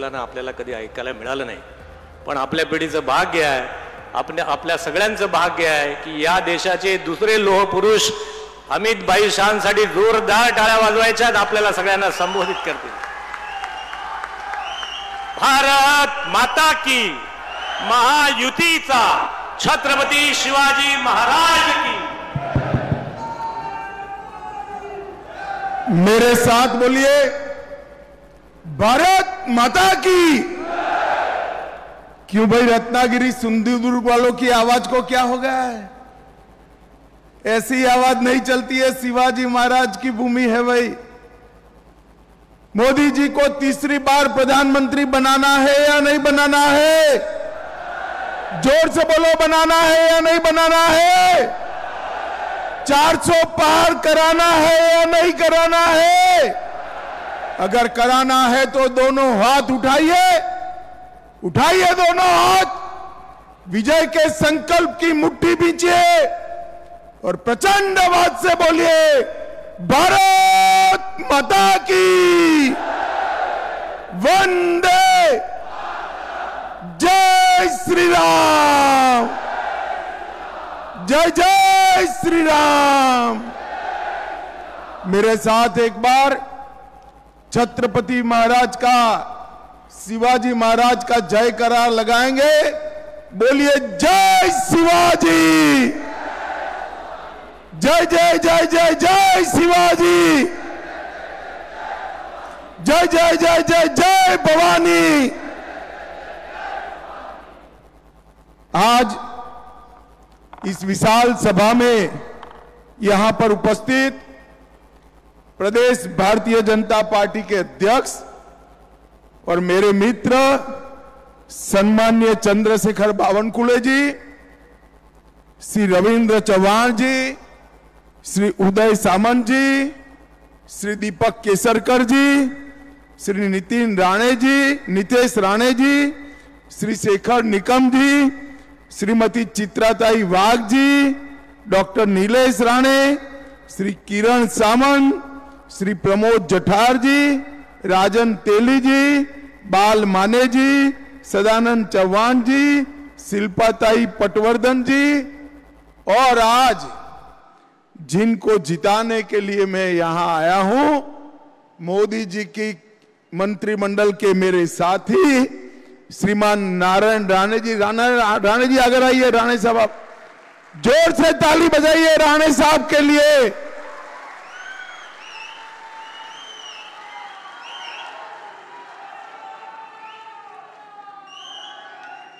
बोलताना आपल्याला कधी ऐकायला मिळालं नाही, पण आपल्या पिढीचं भाग्य आहे, आपल्या सगळ्यांचं भाग्य आहे की या देशाचे दुसरे लोह पुरुष अमित भाई शानसाठी जोरदार टाळ्या वाजवायच्या, आपल्याला सगळ्यांना संबोधित करतील. भारत माता की, महायुतीचा, छत्रपती शिवाजी महाराज की. मेरे साथ बोलिए, भारत माता की. क्यों भाई, रत्नागिरी सिंधुदुर्ग वालों की आवाज को क्या हो गया है? ऐसी आवाज नहीं चलती है, शिवाजी महाराज की भूमि है भाई. मोदी जी को तीसरी बार प्रधानमंत्री बनाना है या नहीं बनाना है? जोर से बोलो, बनाना है या नहीं बनाना है? 400 पार कराना है या नहीं कराना है? अगर कराना है तो दोनों हाथ उठाइए, उठाइए दोनों हाथ, विजय के संकल्प की मुट्ठी बींचिए और प्रचंड आवाज से बोलिए, भारत माता की, वंदे, जय श्री राम, जय जय श्री राम. मेरे साथ एक बार छत्रपति महाराज का, शिवाजी महाराज का जयकारा लगाएंगे. बोलिए, जय शिवाजी, जय जय जय जय जय शिवाजी, जय जय जय जय जय भवानी. आज इस विशाल सभा में यहां पर उपस्थित प्रदेश भारतीय जनता पार्टी के अध्यक्ष और मेरे मित्र सम्मान्य चंद्रशेखर बावनकुळे जी, श्री रविंद्र चौहान जी, श्री उदय सामंत जी, श्री दीपक केसरकर जी, श्री नितेश राणे जी, श्री शेखर निकम जी, श्रीमती चित्राताई वाघ जी, डॉक्टर नीलेश राणे, श्री किरण सामंत, श्री प्रमोद जठार जी, राजन तेली जी, बाल माने जी, सदानंद चौहान जी, शिल्पाताई पटवर्धन जी, और आज जिनको जिताने के लिए मैं यहां आया हूं, मोदी जी की मंत्रिमंडल के मेरे साथी श्रीमान नारायण राणे जी. राणे जी अगर आइए, राणे साहब आप जोर से ताली बजाइए राणे साहब के लिए.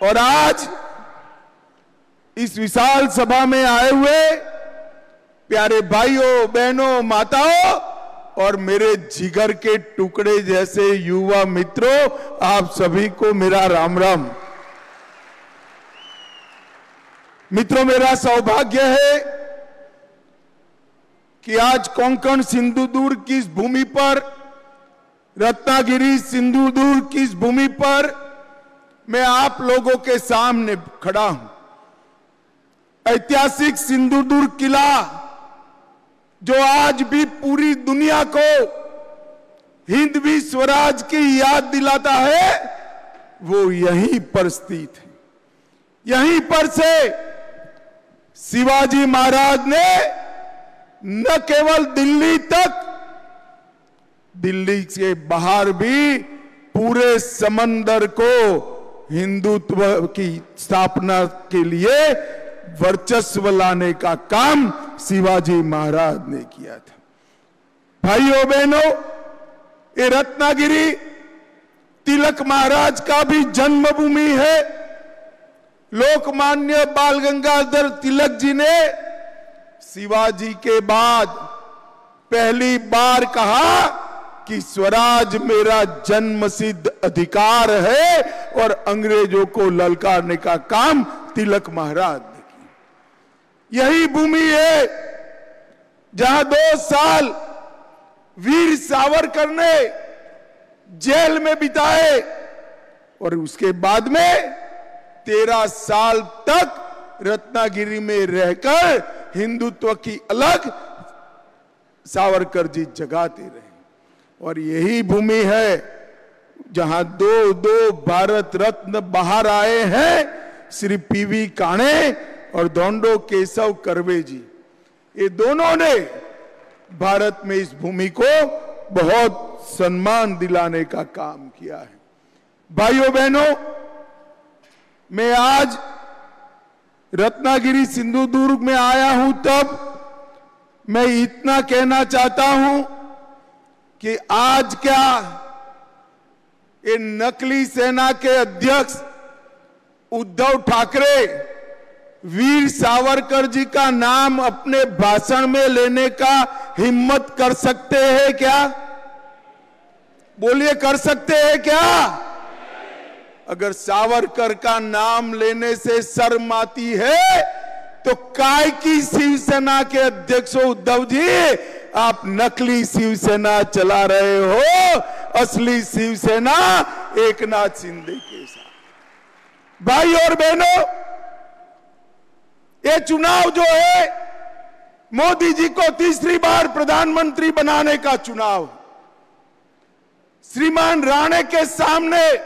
और आज इस विशाल सभा में आए हुए प्यारे भाइयों, बहनों, माताओं और मेरे जिगर के टुकड़े जैसे युवा मित्रों, आप सभी को मेरा राम राम. मित्रों, मेरा सौभाग्य है कि आज कोंकण सिंधुदुर्ग की इस भूमि पर, रत्नागिरी सिंधुदुर्ग की इस भूमि पर मैं आप लोगों के सामने खड़ा हूं. ऐतिहासिक सिंधुदुर्ग किला जो आज भी पूरी दुनिया को हिंदवी स्वराज की याद दिलाता है, वो यहीं पर स्थित है. यहीं पर से शिवाजी महाराज ने न केवल दिल्ली तक, दिल्ली से बाहर भी पूरे समंदर को हिंदुत्व की स्थापना के लिए वर्चस्व लाने का काम शिवाजी महाराज ने किया था. भाइयों बहनों, ये रत्नागिरी तिलक महाराज का भी जन्मभूमि है. लोकमान्य बाल गंगाधर तिलक जी ने शिवाजी के बाद पहली बार कहा कि स्वराज मेरा जन्मसिद्ध अधिकार है, और अंग्रेजों को ललकारने का काम तिलक महाराज ने किया. यही भूमि है जहां 2 साल वीर सावरकर ने जेल में बिताए और उसके बाद में 13 साल तक रत्नागिरी में रहकर हिंदुत्व की अलग सावरकर जी जगाते रहे. और यही भूमि है जहां दो भारत रत्न बाहर आए हैं, श्री पीवी काणे और धोंडो केशव कर्वे जी। ये दोनों ने भारत में इस भूमि को बहुत सम्मान दिलाने का काम किया है। भाइयों बहनों, मैं आज रत्नागिरी सिंधुदुर्ग में आया हूं, तब मैं इतना कहना चाहता हूं कि आज क्या ये नकली सेना के अध्यक्ष उद्धव ठाकरे वीर सावरकर जी का नाम अपने भाषण में लेने का हिम्मत कर सकते हैं क्या? बोलिए, कर सकते हैं क्या? अगर सावरकर का नाम लेने से शर्म आती है तो काय की शिवसेना के अध्यक्ष उद्धव जी आप नकली शिवसेना चला रहे हो? असली शिवसेना एकनाथ शिंदे के साथ। भाई और बहनों, ये चुनाव जो है मोदी जी को तीसरी बार प्रधानमंत्री बनाने का चुनाव। श्रीमान राणे के सामने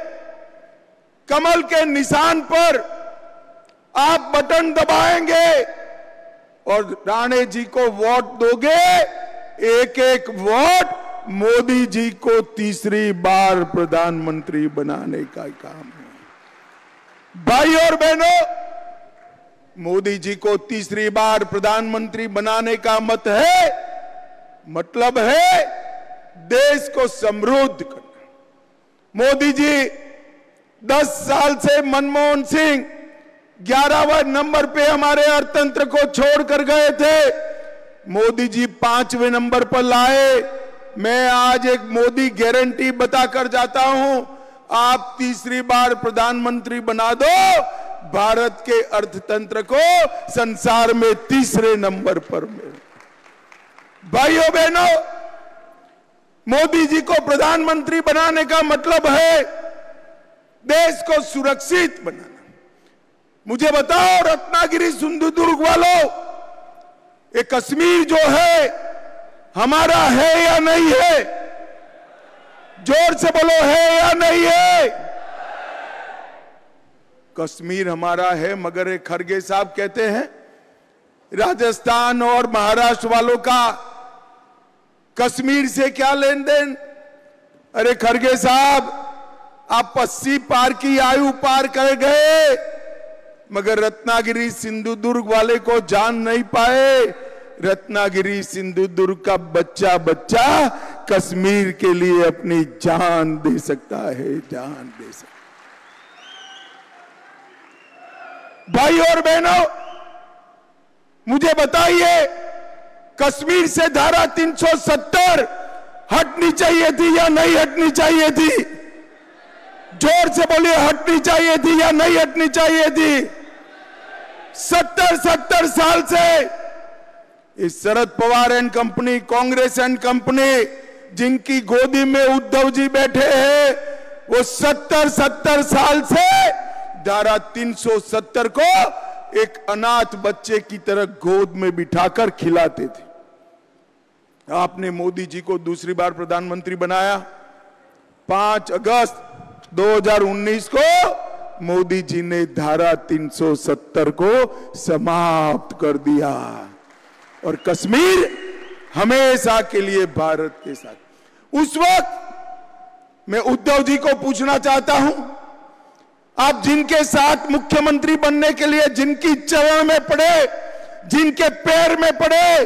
कमल के निशान पर आप बटन दबाएंगे और राणे जी को वोट दोगे, एक एक वोट मोदी जी को तीसरी बार प्रधानमंत्री बनाने का काम है। भाई और बहनों, मोदी जी को तीसरी बार प्रधानमंत्री बनाने का मतलब है देश को समृद्ध करना। मोदी जी 10 साल से मनमोहन सिंह 11वें नंबर पे हमारे अर्थतंत्र को छोड़कर गए थे, मोदी जी 5वें नंबर पर लाए। मैं आज एक मोदी गारंटी बताकर जाता हूं, आप तीसरी बार प्रधानमंत्री बना दो, भारत के अर्थतंत्र को संसार में तीसरे नंबर पर मिले। भाइयों बहनों, मोदी जी को प्रधानमंत्री बनाने का मतलब है देश को सुरक्षित बनाना। मुझे बताओ रत्नागिरी सिंधुदुर्ग वालों, ये कश्मीर जो है हमारा है या नहीं है? जोर से बोलो, है या नहीं है? कश्मीर हमारा है, मगर एक खड़गे साहब कहते हैं राजस्थान और महाराष्ट्र वालों का कश्मीर से क्या लेन देन। अरे खड़गे साहब, आप 80 पार की आयु पार कर गए, मगर रत्नागिरी सिंधुदुर्ग वाले को जान नहीं पाए। रत्नागिरी सिंधुदुर्ग का बच्चा बच्चा कश्मीर के लिए अपनी जान दे सकता है, जान दे सकता। भाई और बहनों, मुझे बताइए, कश्मीर से धारा 370 हटनी चाहिए थी या नहीं हटनी चाहिए थी? जोर से बोलिए, हटनी चाहिए थी या नहीं हटनी चाहिए थी? 70 साल से इस Sharad Pawar and company, Congress and company, जिनकी गोदी में उद्धव जी बैठे हैं, वो 70 साल से धारा 370 को एक अनाथ बच्चे की तरह गोद में बिठाकर खिलाते थे। आपने मोदी जी को दूसरी बार प्रधानमंत्री बनाया। 5 अगस्त 2019 को मोदी जी ने धारा 370 को समाप्त कर दिया और कश्मीर हमेशा के लिए भारत के साथ। उस वक्त मैं उद्धव जी को पूछना चाहता हूं, आप जिनके साथ मुख्यमंत्री बनने के लिए जिनकी चरण में पड़े, जिनके पैर में पड़े,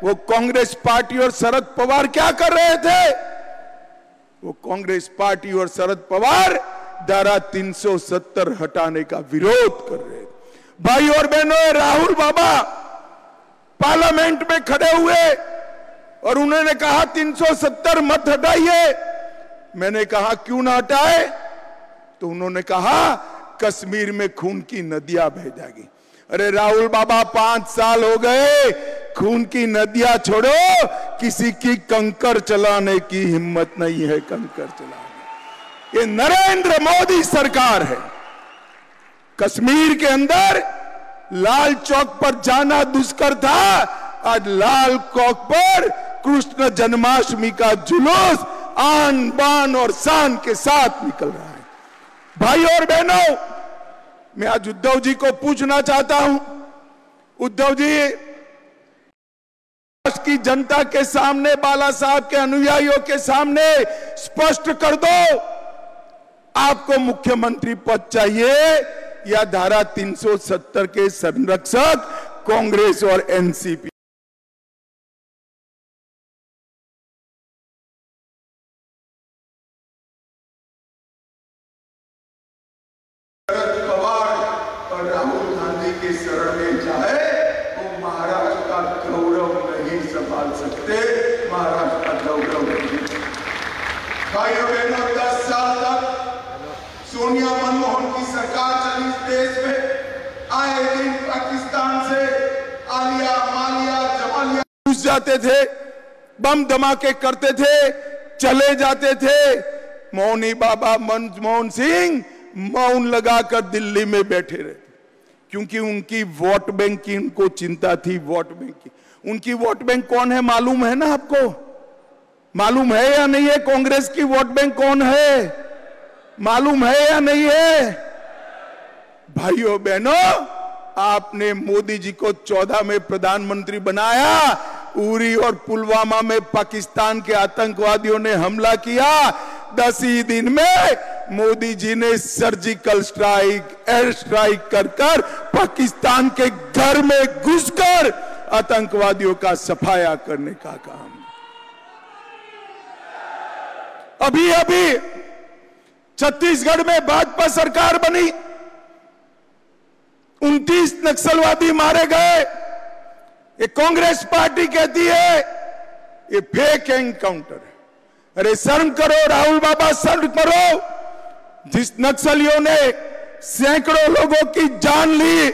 वो कांग्रेस पार्टी और शरद पवार क्या कर रहे थे? वो कांग्रेस पार्टी और शरद पवार धारा 370 हटाने का विरोध कर रहे थे। भाई और बहनों, राहुल बाबा पार्लियामेंट में खड़े हुए और उन्होंने कहा 370 मत हटाइए। मैंने कहा क्यों ना हटाए? तो उन्होंने कहा कश्मीर में खून की नदियां बह जाएगी। अरे राहुल बाबा, 5 साल हो गए, खून की नदियां छोड़ो, किसी की कंकर चलाने की हिम्मत नहीं है, कंकर चलाने। ये नरेंद्र मोदी सरकार है। कश्मीर के अंदर लाल चौक पर जाना दुष्कर था, आज लाल चौक पर कृष्ण जन्माष्टमी का जुलूस आन बान और शान के साथ निकल रहा है। भाई और बहनों, मैं आज उद्धव जी को पूछना चाहता हूं, उद्धव जी, देश की जनता के सामने, बाला साहब के अनुयायियों के सामने स्पष्ट कर दो, आपको मुख्यमंत्री पद चाहिए या धारा 370 के संरक्षक कांग्रेस और एनसीपी? शरद पवार और राहुल गांधी के शरण में जाए वो महाराष्ट्र का गौरव नहीं संभाल सकते, महाराष्ट्र का गौरव नहीं। भाइयों बहनों, 10 साल तक सोनिया मनमोहन की सरकार चली इस देश में। आए दिन पाकिस्तान से आलिया, मालिया, जमालिया घुस जाते थे, बम धमाके करते थे, चले जाते थे। मौनी बाबा मनमोहन सिंह मौन लगाकर दिल्ली में बैठे रहे, क्योंकि उनकी वोट बैंक की उनको चिंता थी। वोट बैंक की, उनकी वोट बैंक कौन है मालूम है ना आपको? मालूम है या नहीं है? कांग्रेस की वोट बैंक कौन है मालूम है या नहीं है? भाइयों बहनों, आपने मोदी जी को 14 में प्रधानमंत्री बनाया, उरी और पुलवामा में पाकिस्तान के आतंकवादियों ने हमला किया, 10 ही दिन में मोदी जी ने सर्जिकल स्ट्राइक, एयर स्ट्राइक कर पाकिस्तान के घर में घुसकर आतंकवादियों का सफाया करने का काम। अभी अभी छत्तीसगढ़ में भाजपा सरकार बनी, 29 नक्सलवादी मारे गए। ये कांग्रेस पार्टी कहती है ये फेक एनकाउंटर है। अरे शर्म करो राहुल बाबा, शर्म करो। जिस नक्सलियों ने सैकड़ों लोगों की जान ली,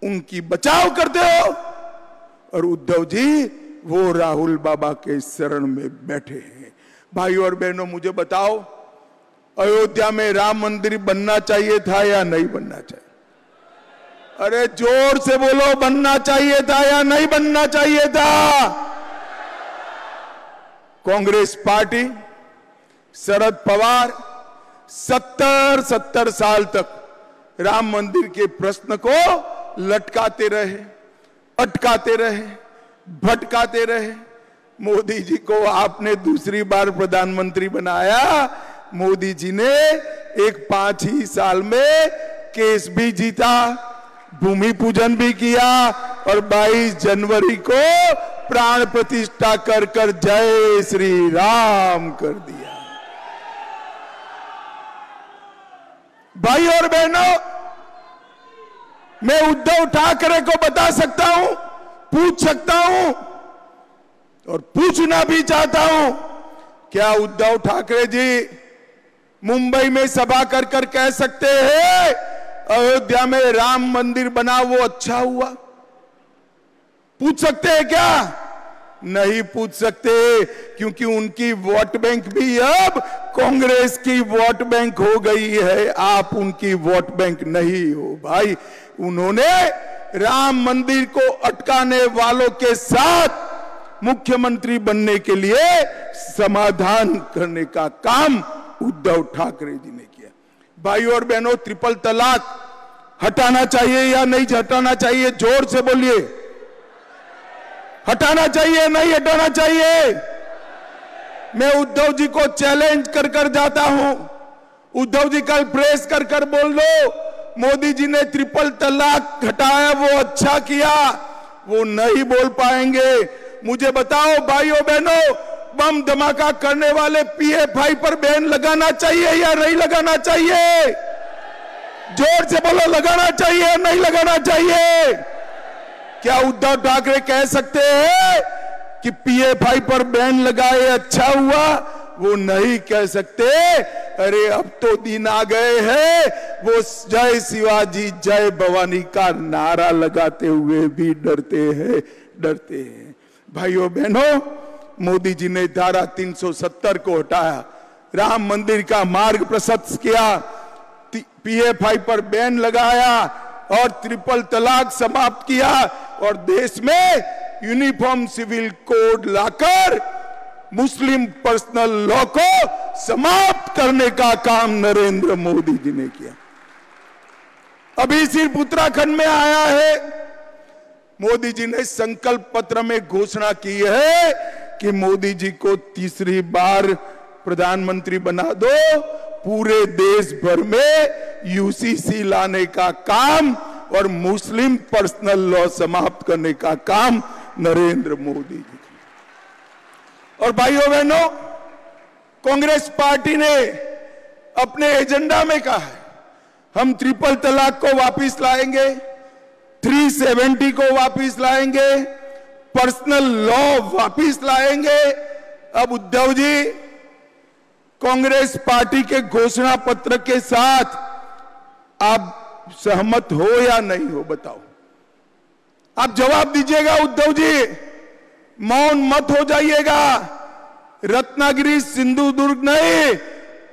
उनकी बचाव करते हो, और उद्धव जी वो राहुल बाबा के शरण में बैठे हैं। भाइयों और बहनों, मुझे बताओ, अयोध्या में राम मंदिर बनना चाहिए था या नहीं बनना चाहिए? अरे जोर से बोलो, बनना चाहिए था या नहीं बनना चाहिए था? कांग्रेस पार्टी, शरद पवार 70 साल तक राम मंदिर के प्रश्न को लटकाते रहे, अटकाते रहे, भटकाते रहे। मोदी जी को आपने दूसरी बार प्रधानमंत्री बनाया, मोदी जी ने एक 5 ही साल में केस भी जीता, भूमि पूजन भी किया, और 22 जनवरी को प्राण प्रतिष्ठा कर जय श्री राम कर दिया। भाई और बहनों, मैं उद्धव ठाकरे को बता सकता हूं, पूछ सकता हूं, और पूछना भी चाहता हूं, क्या उद्धव ठाकरे जी मुंबई में सभा कर कह सकते हैं अयोध्या में राम मंदिर बना वो अच्छा हुआ? पूछ सकते हैं क्या? नहीं पूछ सकते, क्योंकि उनकी वोट बैंक भी अब कांग्रेस की वोट बैंक हो गई है। आप उनकी वोट बैंक नहीं हो भाई। उन्होंने राम मंदिर को अटकाने वालों के साथ मुख्यमंत्री बनने के लिए समाधान करने का काम उद्धव ठाकरे जी ने किया। भाइयों और बहनों, ट्रिपल तलाक हटाना चाहिए या नहीं हटाना चाहिए? जोर से बोलिए, हटाना चाहिए नहीं हटाना चाहिए? मैं उद्धव जी को चैलेंज कर जाता हूं, उद्धव जी कल प्रेस कर बोल दो मोदी जी ने ट्रिपल तलाक हटाया वो अच्छा किया। वो नहीं बोल पाएंगे। मुझे बताओ भाइयों बहनों, बम धमाका करने वाले PFI पर बैन लगाना चाहिए या नहीं लगाना चाहिए? जोर से बोलो, लगाना चाहिए या नहीं लगाना चाहिए? क्या उद्धव ठाकरे कह सकते हैं कि PFI पर बैन लगाए अच्छा हुआ? वो नहीं कह सकते। अरे अब तो दिन आ गए हैं वो जय शिवाजी जय भवानी का नारा लगाते हुए भी डरते हैं। भाइयों बहनों, मोदी जी ने धारा 370 को हटाया, राम मंदिर का मार्ग प्रशस्त किया, PFI पर बैन लगाया और ट्रिपल तलाक समाप्त किया, और देश में यूनिफॉर्म सिविल कोड लाकर मुस्लिम पर्सनल लॉ को समाप्त करने का काम नरेंद्र मोदी जी ने किया। अभी सिर्फ उत्तराखंड में आया है, मोदी जी ने संकल्प पत्र में घोषणा की है कि मोदी जी को तीसरी बार प्रधानमंत्री बना दो, पूरे देश भर में यूसीसी लाने का काम और मुस्लिम पर्सनल लॉ समाप्त करने का काम नरेंद्र मोदी जी। और भाइयों बहनों, कांग्रेस पार्टी ने अपने एजेंडा में कहा है हम ट्रिपल तलाक को वापस लाएंगे, 370 को वापस लाएंगे, पर्सनल लॉ वापस लाएंगे। अब उद्धव जी, कांग्रेस पार्टी के घोषणा पत्र के साथ आप सहमत हो या नहीं हो, बताओ। आप जवाब दीजिएगा उद्धव जी, मौन मत हो जाइएगा। रत्नागिरी सिंधुदुर्ग नहीं,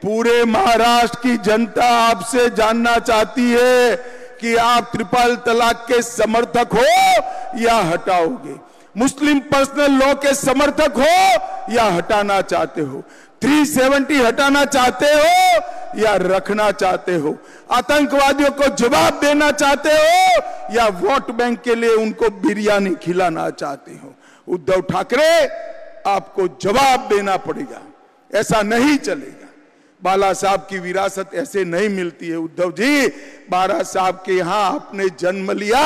पूरे महाराष्ट्र की जनता आपसे जानना चाहती है कि आप ट्रिपल तलाक के समर्थक हो या हटाओगे, मुस्लिम पर्सनल लॉ के समर्थक हो या हटाना चाहते हो, 370 हटाना चाहते हो या रखना चाहते हो, आतंकवादियों को जवाब देना चाहते हो या वोट बैंक के लिए उनको बिरयानी खिलाना चाहते हो। उद्धव ठाकरे, आपको जवाब देना पड़ेगा, ऐसा नहीं चलेगा। बाला साहब की विरासत ऐसे नहीं मिलती है उद्धव जी। बाला साहब के यहां आपने जन्म लिया,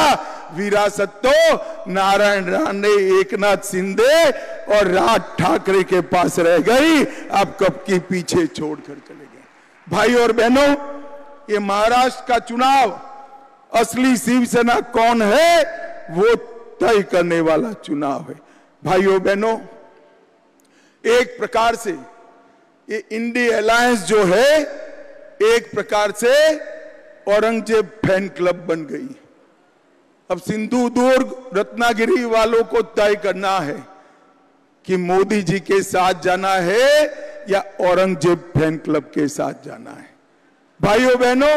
विरासत तो नारायण राणे, एकनाथ शिंदे और राज ठाकरे के पास रह गई, आप कब की पीछे छोड़कर चले गए। भाई और बहनों, ये महाराष्ट्र का चुनाव असली शिवसेना कौन है वो तय करने वाला चुनाव है। भाइयों बहनों, एक प्रकार से ये इंडी अलायंस जो है एक प्रकार से औरंगजेब फैन क्लब बन गई। अब सिंधुदुर्ग, रत्नागिरी वालों को तय करना है कि मोदी जी के साथ जाना है या औरंगजेब फैन क्लब के साथ जाना है। भाइयों बहनों,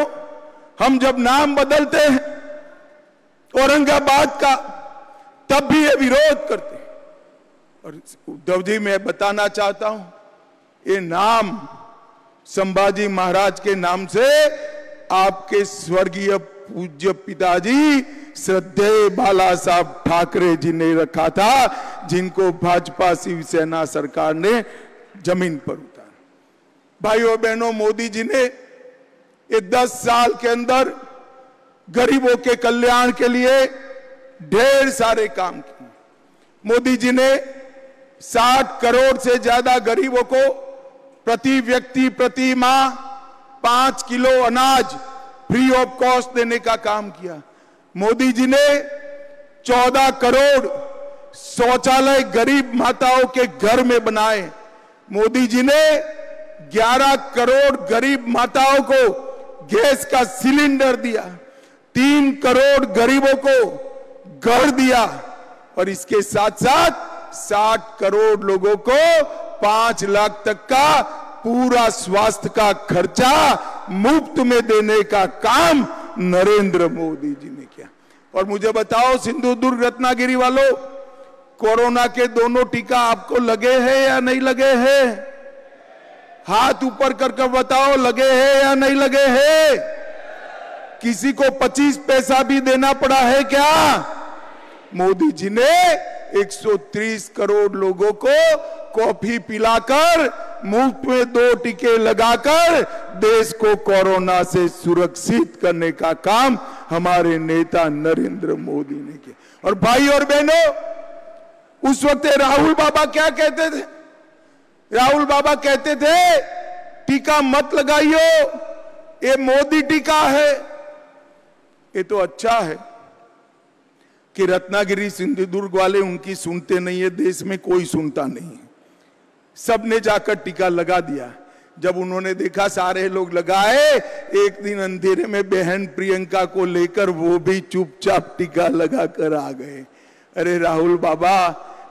हम जब नाम बदलते हैं औरंगाबाद का, तब भी ये विरोध करते हैं। और उद्धव जी, मैं बताना चाहता हूं, ये नाम संभाजी महाराज के नाम से आपके स्वर्गीय पूज्य पिताजी श्रद्धेय बाला साहब ठाकरे जी ने रखा था, जिनको भाजपा शिवसेना सरकार ने जमीन पर उतारा। भाइयों बहनों, मोदी जी ने ये 10 साल के अंदर गरीबों के कल्याण के लिए ढेर सारे काम किए। मोदी जी ने 60 करोड़ से ज्यादा गरीबों को प्रति व्यक्ति प्रति माह 5 किलो अनाज फ्री ऑफ कॉस्ट देने का काम किया। मोदी जी ने 14 करोड़ शौचालय गरीब माताओं के घर में बनाए। मोदी जी ने 11 करोड़ गरीब माताओं को गैस का सिलेंडर दिया, 3 करोड़ गरीबों को घर दिया और इसके साथ साथ 60 करोड़ लोगों को 5 लाख तक का पूरा स्वास्थ्य का खर्चा मुफ्त में देने का काम नरेंद्र मोदी जी ने किया। और मुझे बताओ सिंधुदुर्ग रत्नागिरी वालों, कोरोना के दोनों टीका आपको लगे हैं या नहीं लगे हैं? हाथ ऊपर कर बताओ, लगे हैं या नहीं लगे हैं? किसी को 25 पैसा भी देना पड़ा है क्या? मोदी जी ने 130 करोड़ लोगों को कॉफी पिलाकर, मुफ्त में 2 टीके लगाकर देश को कोरोना से सुरक्षित करने का काम हमारे नेता नरेंद्र मोदी ने किया। और भाई और बहनों, उस वक्त राहुल बाबा क्या कहते थे? राहुल बाबा कहते थे टीका मत लगाइयो, ये मोदी टीका है। ये तो अच्छा है कि रत्नागिरी सिंधुदुर्ग वाले उनकी सुनते नहीं है, देश में कोई सुनता नहीं है। सबने जाकर टीका लगा दिया। जब उन्होंने देखा सारे लोग लगाए, एक दिन अंधेरे में बहन प्रियंका को लेकर वो भी चुपचाप टीका लगाकर आ गए। अरे राहुल बाबा,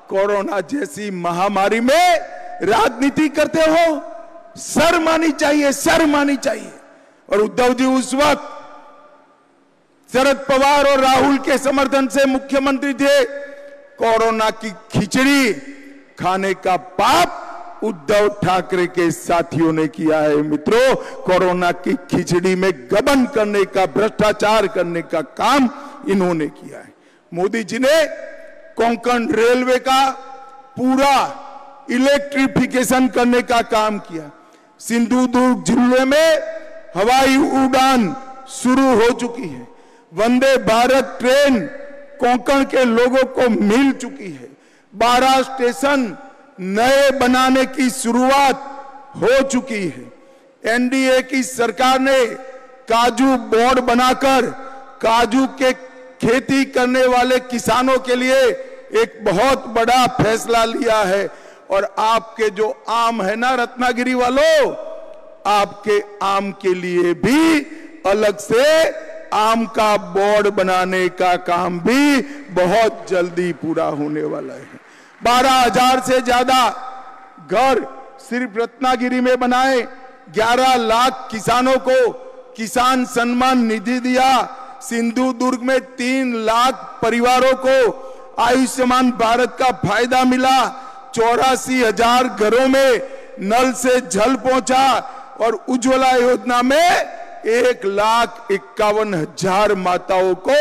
कोरोना जैसी महामारी में राजनीति करते हो, शर्म आनी चाहिए, शर्म आनी चाहिए। और उद्धव जी उस वक्त शरद पवार और राहुल के समर्थन से मुख्यमंत्री थे। कोरोना की खिचड़ी खाने का पाप उद्धव ठाकरे के साथियों ने किया है। मित्रों, कोरोना की खिचड़ी में गबन करने का, भ्रष्टाचार करने का काम इन्होंने किया है। मोदी जी ने कोंकण रेलवे का पूरा इलेक्ट्रिफिकेशन करने का काम किया। सिंधुदुर्ग जिले में हवाई उड़ान शुरू हो चुकी है। वंदे भारत ट्रेन कोंकण के लोगों को मिल चुकी है। 12 स्टेशन नए बनाने की शुरुआत हो चुकी है। एनडीए की सरकार ने काजू बोर्ड बनाकर काजू के खेती करने वाले किसानों के लिए एक बहुत बड़ा फैसला लिया है। और आपके जो आम है ना रत्नागिरी वालों, आपके आम के लिए भी अलग से आम का बोर्ड बनाने का काम भी बहुत जल्दी पूरा होने वाला है। 12,000 से ज्यादा घर सिर्फ रत्नागिरी में बनाए। 11 लाख किसानों को किसान सम्मान निधि दिया। सिंधुदुर्ग में 3 लाख परिवारों को आयुष्मान भारत का फायदा मिला। 84,000 घरों में नल से जल पहुंचा। और उज्ज्वला योजना में 1,51,000 माताओं को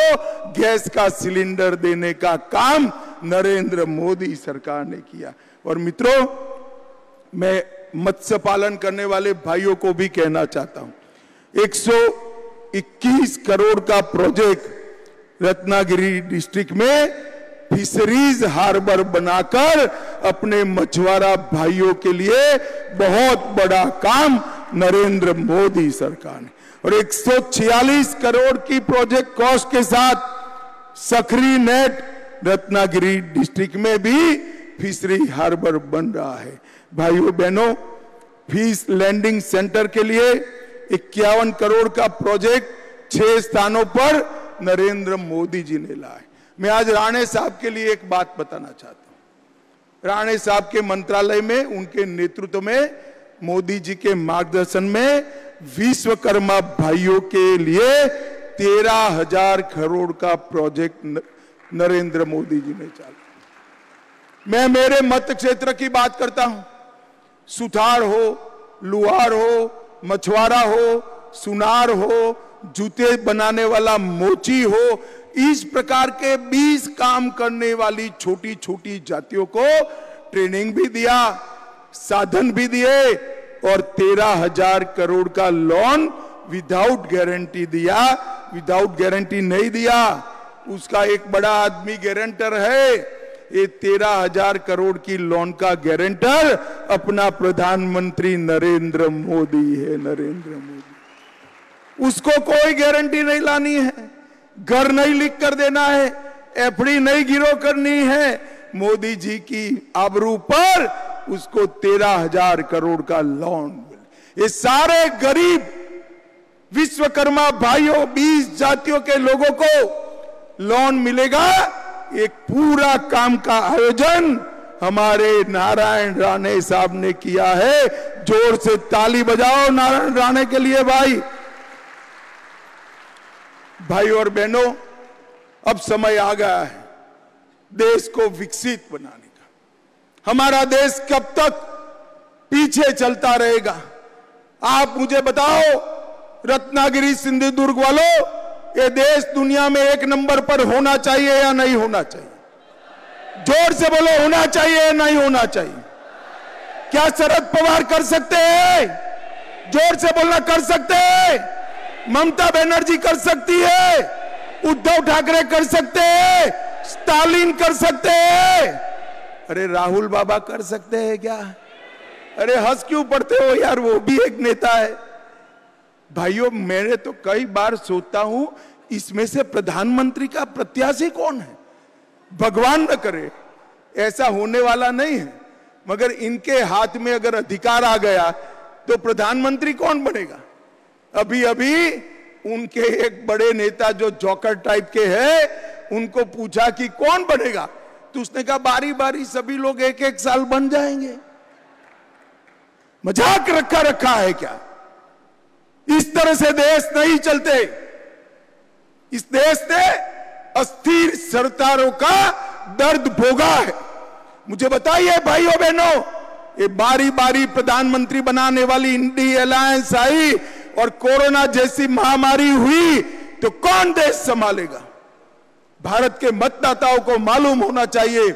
गैस का सिलेंडर देने का काम नरेंद्र मोदी सरकार ने किया। और मित्रों, मैं मत्स्य पालन करने वाले भाइयों को भी कहना चाहता हूं, 121 करोड़ का प्रोजेक्ट रत्नागिरी डिस्ट्रिक्ट में फिशरीज हार्बर बनाकर अपने मछुआरा भाइयों के लिए बहुत बड़ा काम नरेंद्र मोदी सरकार ने। और 146 करोड़ की प्रोजेक्ट कॉस्ट के साथ सखरी नेट रत्नागिरी डिस्ट्रिक्ट में भी फिशरी हार्बर बन रहा है। भाइयों बहनों, फिश लैंडिंग सेंटर के लिए 51 करोड़ का प्रोजेक्ट 6 स्थानों पर नरेंद्र मोदी जी ने लाया है। मैं आज राणे साहब के लिए एक बात बताना चाहता हूं। राणे साहब के मंत्रालय में, उनके नेतृत्व में, मोदी जी के मार्गदर्शन में विश्वकर्मा भाइयों के लिए 13,000 करोड़ का प्रोजेक्ट नरेंद्र मोदी जी ने चालू। मैं मेरे मत क्षेत्र की बात करता हूं। सुथार हो, लुहार हो, मछुआरा हो, सुनार हो, जूते बनाने वाला मोची हो, इस प्रकार के 20 काम करने वाली छोटी छोटी जातियों को ट्रेनिंग भी दिया, साधन भी दिए और 13,000 करोड़ का लोन विदाउट गारंटी दिया। विदाउट गारंटी नहीं दिया, उसका एक बड़ा आदमी गारंटर है। ये 13,000 करोड़ की लोन का गारंटर अपना प्रधानमंत्री नरेंद्र मोदी है। नरेंद्र मोदी, उसको कोई गारंटी नहीं लानी है, घर नहीं लिख कर देना है, एफडी नहीं गिरो करनी है। मोदी जी की आबरू पर उसको 13,000 करोड़ का लोन मिले। ये सारे गरीब विश्वकर्मा भाइयों, 20 जातियों के लोगों को लोन मिलेगा। एक पूरा काम का आयोजन हमारे नारायण राणे साहब ने किया है। जोर से ताली बजाओ नारायण राणे के लिए। भाई और बहनों, अब समय आ गया है देश को विकसित बनाने का। हमारा देश कब तक पीछे चलता रहेगा? आप मुझे बताओ, रत्नागिरी सिंधुदुर्ग वालों, ये देश दुनिया में 1 नंबर पर होना चाहिए या नहीं होना चाहिए? जोर से बोलो, होना चाहिए या नहीं होना चाहिए? क्या शरद पवार कर सकते हैं? जोर से बोलना, कर सकते हैं? ममता बनर्जी कर सकती है? उद्धव ठाकरे कर सकते हैं? स्टालिन कर सकते हैं? अरे राहुल बाबा कर सकते हैं क्या? अरे हंस क्यों पड़ते हो यार, वो भी एक नेता है। भाइयों, मैंने तो कई बार सोचता हूं, इसमें से प्रधानमंत्री का प्रत्याशी कौन है? भगवान न करे, ऐसा होने वाला नहीं है, मगर इनके हाथ में अगर अधिकार आ गया तो प्रधानमंत्री कौन बनेगा? अभी अभी उनके एक बड़े नेता जो जॉकर टाइप के हैं, उनको पूछा कि कौन बनेगा, तो उसने कहा बारी बारी सभी लोग 1-1 साल बन जाएंगे। मजाक रखा है क्या? इस तरह से देश नहीं चलते। इस देश ने अस्थिर सरकारों का दर्द भोगा है। मुझे बताइए भाइयों बहनों, ये बारी बारी प्रधानमंत्री बनाने वाली इंडी अलायंस आई और कोरोना जैसी महामारी हुई तो कौन देश संभालेगा? भारत के मतदाताओं को मालूम होना चाहिए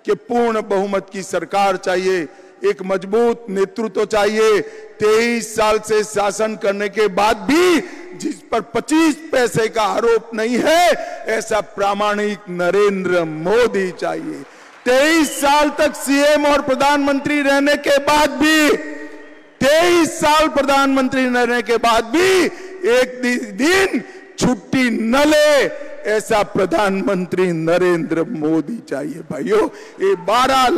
कि पूर्ण बहुमत की सरकार चाहिए, एक मजबूत नेतृत्व चाहिए। 23 साल से शासन करने के बाद भी जिस पर 25 पैसे का आरोप नहीं है, ऐसा प्रामाणिक नरेंद्र मोदी चाहिए। 23 साल तक सीएम और प्रधानमंत्री रहने के बाद भी 23 साल प्रधानमंत्री रहने के बाद भी एक दिन छुट्टी न ले, ऐसा प्रधानमंत्री नरेंद्र मोदी चाहिए। भाइयों, ये 12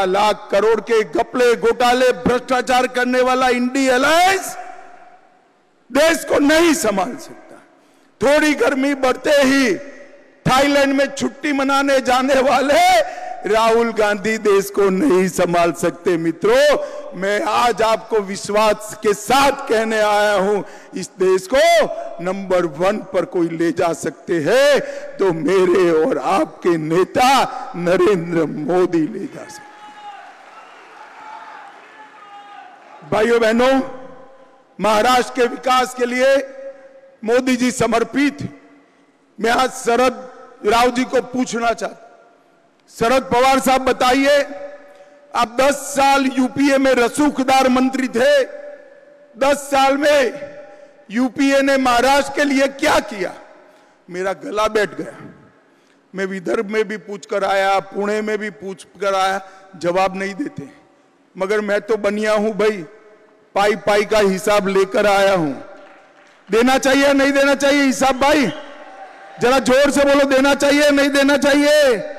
लाख करोड़ के घपले घोटाले भ्रष्टाचार करने वाला इंडी अलायंस देश को नहीं संभाल सकता। थोड़ी गर्मी बढ़ते ही थाईलैंड में छुट्टी मनाने जाने वाले राहुल गांधी देश को नहीं संभाल सकते। मित्रों, मैं आज आपको विश्वास के साथ कहने आया हूं, इस देश को नंबर 1 पर कोई ले जा सकते हैं तो मेरे और आपके नेता नरेंद्र मोदी ले जा सकते। भाइयों बहनों, महाराष्ट्र के विकास के लिए मोदी जी समर्पित। मैं आज शरद राव जी को पूछना चाहता, शरद पवार साहब बताइए, आप 10 साल यूपीए में रसूखदार मंत्री थे, 10 साल में यूपीए ने महाराष्ट्र के लिए क्या किया? मेरा गला बैठ गया। मैं विदर्भ में भी पूछ कर आया, पुणे में भी पूछ कर आया, जवाब नहीं देते। मगर मैं तो बनिया हूं भाई, पाई पाई का हिसाब लेकर आया हूं। देना चाहिए नहीं देना चाहिए हिसाब? भाई जरा जोर से बोलो, देना चाहिए नहीं देना चाहिए?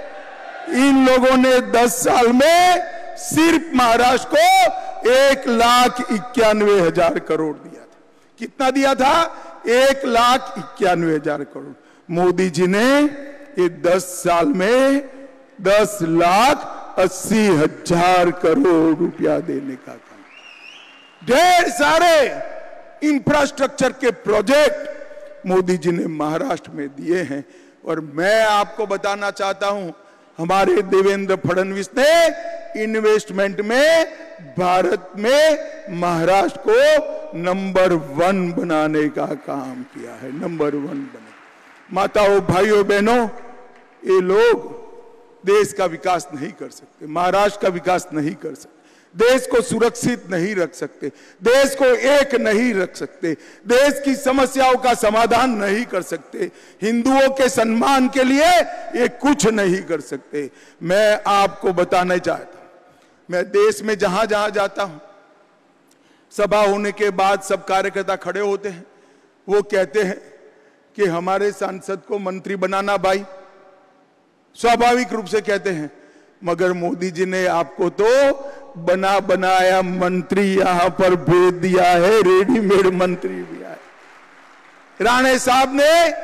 इन लोगों ने 10 साल में सिर्फ महाराष्ट्र को 1,91,000 करोड़ दिया था। कितना दिया था? 1,91,000 करोड़। मोदी जी ने ये 10 साल में 10,80,000 करोड़ रुपया देने का काम। ढेर सारे इंफ्रास्ट्रक्चर के प्रोजेक्ट मोदी जी ने महाराष्ट्र में दिए हैं। और मैं आपको बताना चाहता हूं, हमारे देवेंद्र फडणवीस ने इन्वेस्टमेंट में भारत में महाराष्ट्र को नंबर 1 बनाने का काम किया है। नंबर 1 बने। माताओं, भाइयों, बहनों, ये लोग देश का विकास नहीं कर सकते, महाराष्ट्र का विकास नहीं कर सकते, देश को सुरक्षित नहीं रख सकते, देश को एक नहीं रख सकते, देश की समस्याओं का समाधान नहीं कर सकते, हिंदुओं के सम्मान के लिए ये कुछ नहीं कर सकते। मैं आपको बताना चाहता हूं, मैं देश में जहां जहां जाता हूं, सभा होने के बाद सब कार्यकर्ता खड़े होते हैं, वो कहते हैं कि हमारे सांसद को मंत्री बनाना। भाई स्वाभाविक रूप से कहते हैं, मगर मोदी जी ने आपको तो बना बनाया मंत्री यहां पर भेज दिया है, रेडीमेड मंत्री दिया है। राणे साहब ने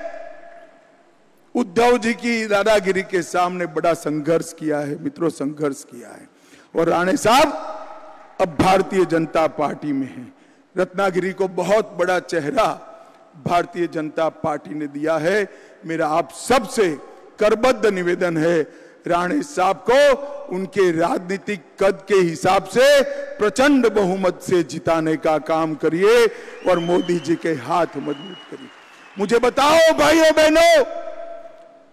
उद्धव जी की दादागिरी के सामने बड़ा संघर्ष किया है। मित्रों, संघर्ष किया है। और राणे साहब अब भारतीय जनता पार्टी में हैं। रत्नागिरी को बहुत बड़ा चेहरा भारतीय जनता पार्टी ने दिया है। मेरा आप सबसे करबद्ध निवेदन है, राणे साहब को उनके राजनीतिक कद के हिसाब से प्रचंड बहुमत से जिताने का काम करिए और मोदी जी के हाथ मजबूत करिए। मुझे बताओ भाइयों बहनों,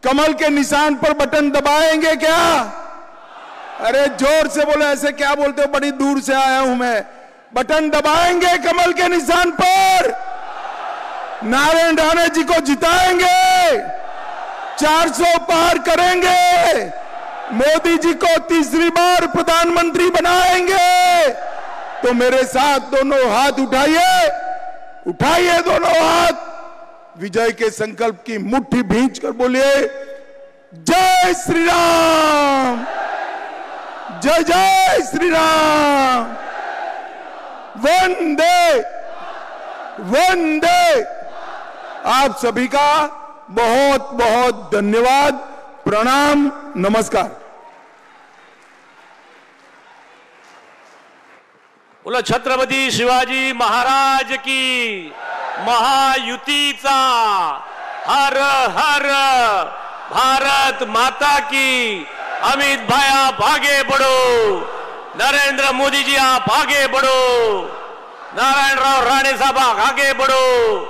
कमल के निशान पर बटन दबाएंगे क्या? अरे जोर से बोलो, ऐसे क्या बोलते हो? बड़ी दूर से आया हूं मैं। बटन दबाएंगे कमल के निशान पर? नारायण राणे जी को जिताएंगे, 400 पार करेंगे, मोदी जी को तीसरी बार प्रधानमंत्री बनाएंगे। तो मेरे साथ दोनों हाथ उठाइए, उठाइए दोनों हाथ, विजय के संकल्प की मुट्ठी भींच कर बोलिए, जय श्री राम, जय जय श्री राम, वंदे वंदे। आप सभी का बहुत बहुत धन्यवाद, प्रणाम, नमस्कार। बोला छत्रपती शिवाजी महाराज की, महायुतीचा हर हर भारत माता की अमित भाई आप आगे बढ़ो, नरेंद्र मोदी जी आप आगे बढ़ो, नारायण राव राणे साहब आगे बढ़ो।